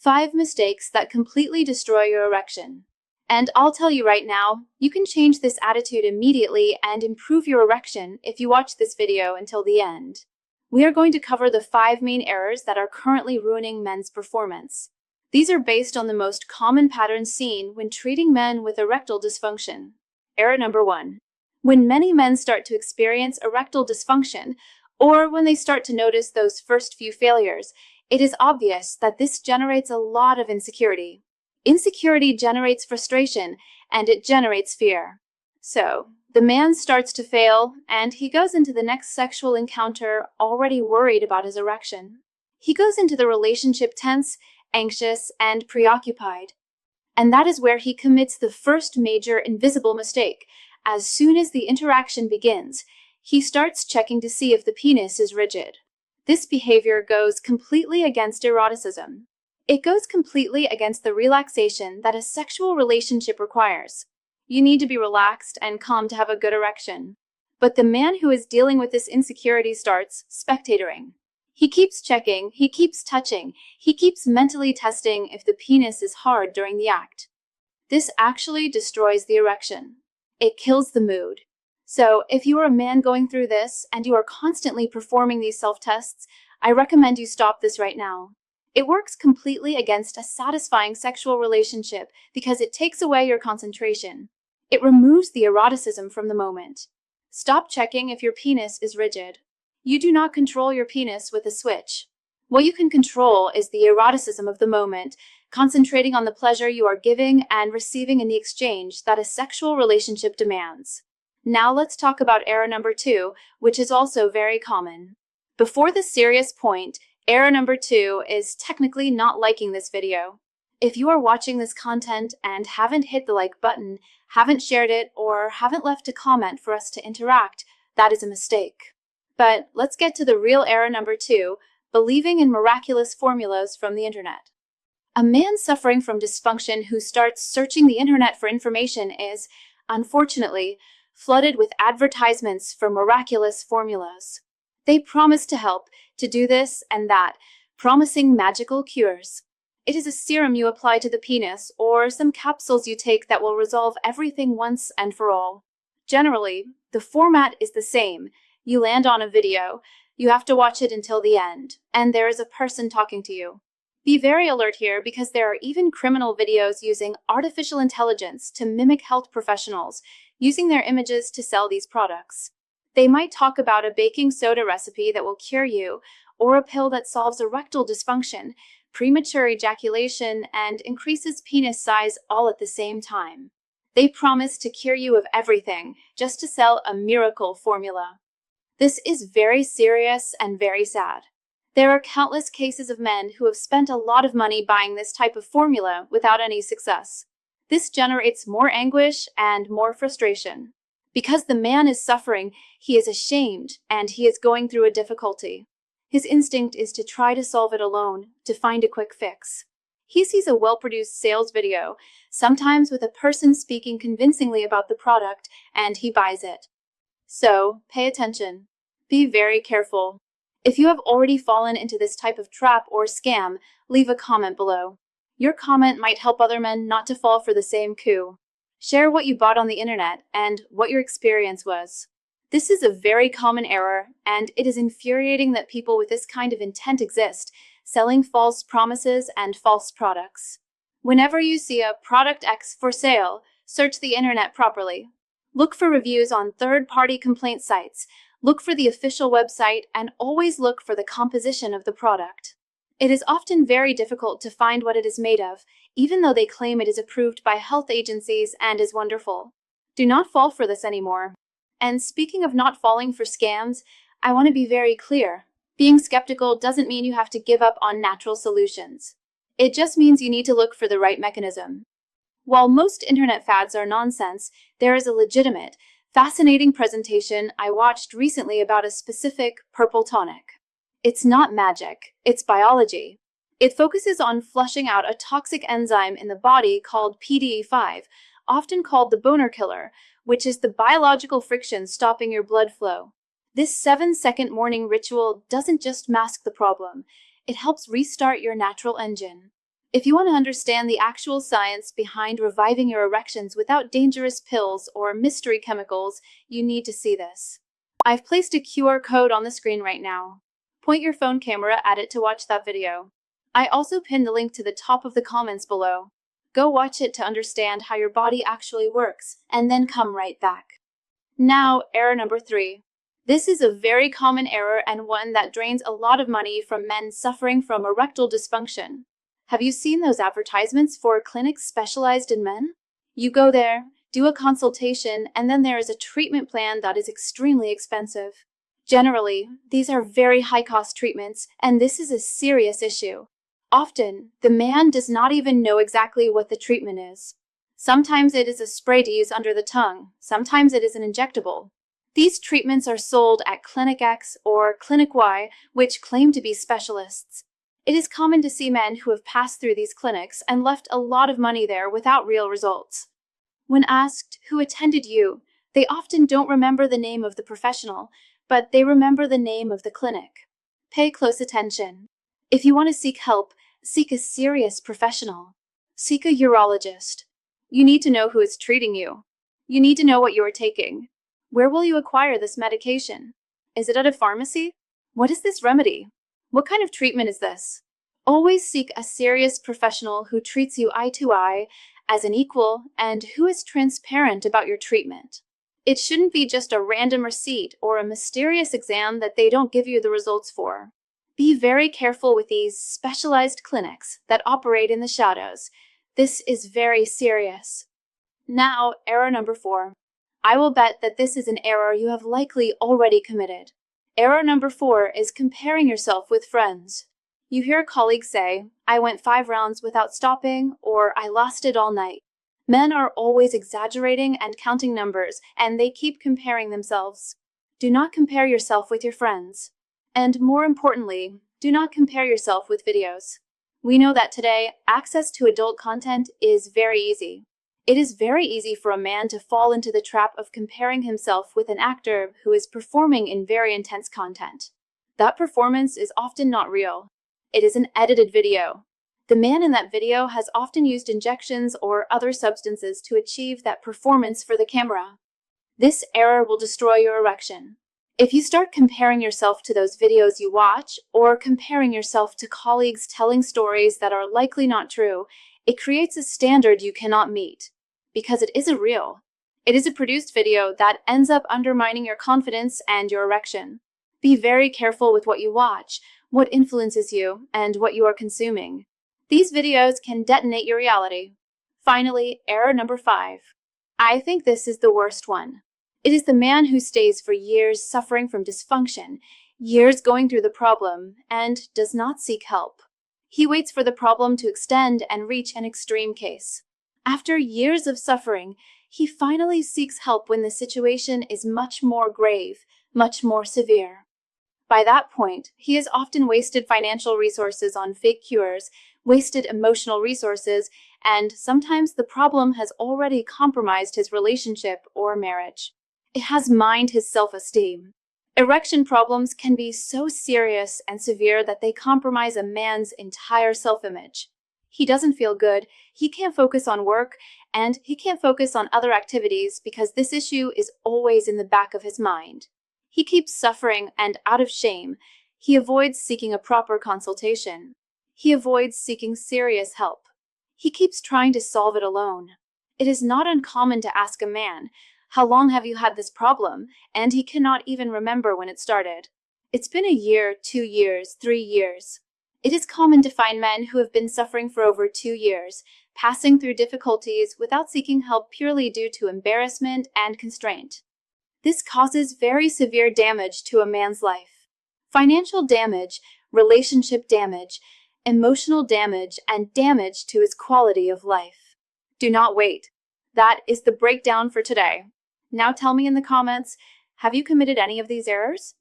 5 mistakes that completely destroy your erection. And I'll tell you right now, you can change this attitude immediately and improve your erection if you watch this video until the end. We are going to cover the 5 main errors that are currently ruining men's performance. These are based on the most common patterns seen when treating men with erectile dysfunction. Error number 1. When many men start to experience erectile dysfunction, or when they start to notice those first few failures, it is obvious that this generates a lot of insecurity. Insecurity generates frustration, and it generates fear. So, the man starts to fail, and he goes into the next sexual encounter already worried about his erection. He goes into the relationship tense, anxious, and preoccupied. And that is where he commits the first major invisible mistake. As soon as the interaction begins, he starts checking to see if the penis is rigid. This behavior goes completely against eroticism. It goes completely against the relaxation that a sexual relationship requires. You need to be relaxed and calm to have a good erection. But the man who is dealing with this insecurity starts spectatoring. He keeps checking, he keeps touching, he keeps mentally testing if the penis is hard during the act. This actually destroys the erection. It kills the mood. So, if you are a man going through this and you are constantly performing these self-tests, I recommend you stop this right now. It works completely against a satisfying sexual relationship because it takes away your concentration. It removes the eroticism from the moment. Stop checking if your penis is rigid. You do not control your penis with a switch. What you can control is the eroticism of the moment, concentrating on the pleasure you are giving and receiving in the exchange that a sexual relationship demands. Now let's talk about error number 2, which is also very common. Before the serious point, error number 2 is technically not liking this video. If you are watching this content and haven't hit the like button, haven't shared it, or haven't left a comment for us to interact, that is a mistake. But let's get to the real error number 2, believing in miraculous formulas from the internet. A man suffering from dysfunction who starts searching the internet for information is, unfortunately, flooded with advertisements for miraculous formulas. They promise to help, to do this and that, promising magical cures. It is a serum you apply to the penis, or some capsules you take that will resolve everything once and for all. Generally, the format is the same. You land on a video, you have to watch it until the end, and there is a person talking to you. Be very alert here because there are even criminal videos using artificial intelligence to mimic health professionals, using their images to sell these products. They might talk about a baking soda recipe that will cure you, or a pill that solves erectile dysfunction, premature ejaculation, and increases penis size all at the same time. They promise to cure you of everything, just to sell a miracle formula. This is very serious and very sad. There are countless cases of men who have spent a lot of money buying this type of formula without any success. This generates more anguish and more frustration. Because the man is suffering, he is ashamed and he is going through a difficulty. His instinct is to try to solve it alone, to find a quick fix. He sees a well-produced sales video, sometimes with a person speaking convincingly about the product, and he buys it. So, pay attention. Be very careful. If you have already fallen into this type of trap or scam, leave a comment below. Your comment might help other men not to fall for the same coup. Share what you bought on the internet and what your experience was. This is a very common error, and it is infuriating that people with this kind of intent exist, selling false promises and false products. Whenever you see a product X for sale, search the internet properly. Look for reviews on third-party complaint sites. Look for the official website and always look for the composition of the product. It is often very difficult to find what it is made of, even though they claim it is approved by health agencies and is wonderful. Do not fall for this anymore. And speaking of not falling for scams, I want to be very clear. Being skeptical doesn't mean you have to give up on natural solutions. It just means you need to look for the right mechanism. While most internet fads are nonsense, there is a legitimate, fascinating presentation I watched recently about a specific purple tonic. It's not magic, it's biology. It focuses on flushing out a toxic enzyme in the body called PDE5, often called the boner killer, which is the biological friction stopping your blood flow. This 7-second morning ritual doesn't just mask the problem, it helps restart your natural engine. If you want to understand the actual science behind reviving your erections without dangerous pills or mystery chemicals, you need to see this. I've placed a QR code on the screen right now. Point your phone camera at it to watch that video. I also pinned the link to the top of the comments below. Go watch it to understand how your body actually works, and then come right back. Now, error number 3. This is a very common error and one that drains a lot of money from men suffering from erectile dysfunction. Have you seen those advertisements for clinics specialized in men? You go there, do a consultation, and then there is a treatment plan that is extremely expensive. Generally, these are very high-cost treatments, and this is a serious issue. Often, the man does not even know exactly what the treatment is. Sometimes it is a spray to use under the tongue, sometimes it is an injectable. These treatments are sold at Clinic X or Clinic Y, which claim to be specialists. It is common to see men who have passed through these clinics and left a lot of money there without real results. When asked who attended you, they often don't remember the name of the professional, but they remember the name of the clinic. Pay close attention. If you want to seek help, seek a serious professional. Seek a urologist. You need to know who is treating you. You need to know what you are taking. Where will you acquire this medication? Is it at a pharmacy? What is this remedy? What kind of treatment is this? Always seek a serious professional who treats you eye to eye as an equal and who is transparent about your treatment. It shouldn't be just a random receipt or a mysterious exam that they don't give you the results for. Be very careful with these specialized clinics that operate in the shadows. This is very serious. Now, error number 4. I will bet that this is an error you have likely already committed. Error number 4 is comparing yourself with friends. You hear a colleague say, "I went 5 rounds without stopping," or "I lasted all night." Men are always exaggerating and counting numbers, and they keep comparing themselves. Do not compare yourself with your friends. And more importantly, do not compare yourself with videos. We know that today, access to adult content is very easy. It is very easy for a man to fall into the trap of comparing himself with an actor who is performing in very intense content. That performance is often not real. It is an edited video. The man in that video has often used injections or other substances to achieve that performance for the camera. This error will destroy your erection. If you start comparing yourself to those videos you watch, or comparing yourself to colleagues telling stories that are likely not true, it creates a standard you cannot meet, because it isn't real. It is a produced video that ends up undermining your confidence and your erection. Be very careful with what you watch, what influences you, and what you are consuming. These videos can detonate your reality. Finally, error number 5. I think this is the worst one. It is the man who stays for years suffering from dysfunction, years going through the problem, and does not seek help. He waits for the problem to extend and reach an extreme case. After years of suffering, he finally seeks help when the situation is much more grave, much more severe. By that point, he has often wasted financial resources on fake cures, wasted emotional resources, and sometimes the problem has already compromised his relationship or marriage. It has mined his self-esteem. Erection problems can be so serious and severe that they compromise a man's entire self-image. He doesn't feel good, he can't focus on work, and he can't focus on other activities because this issue is always in the back of his mind. He keeps suffering, and out of shame, he avoids seeking a proper consultation. He avoids seeking serious help. He keeps trying to solve it alone. It is not uncommon to ask a man, "How long have you had this problem?" and he cannot even remember when it started. It's been a year, 2 years, 3 years. It is common to find men who have been suffering for over 2 years, passing through difficulties without seeking help purely due to embarrassment and constraint. This causes very severe damage to a man's life. Financial damage, relationship damage, emotional damage, and damage to his quality of life. Do not wait. That is the breakdown for today. Now tell me in the comments, have you committed any of these errors?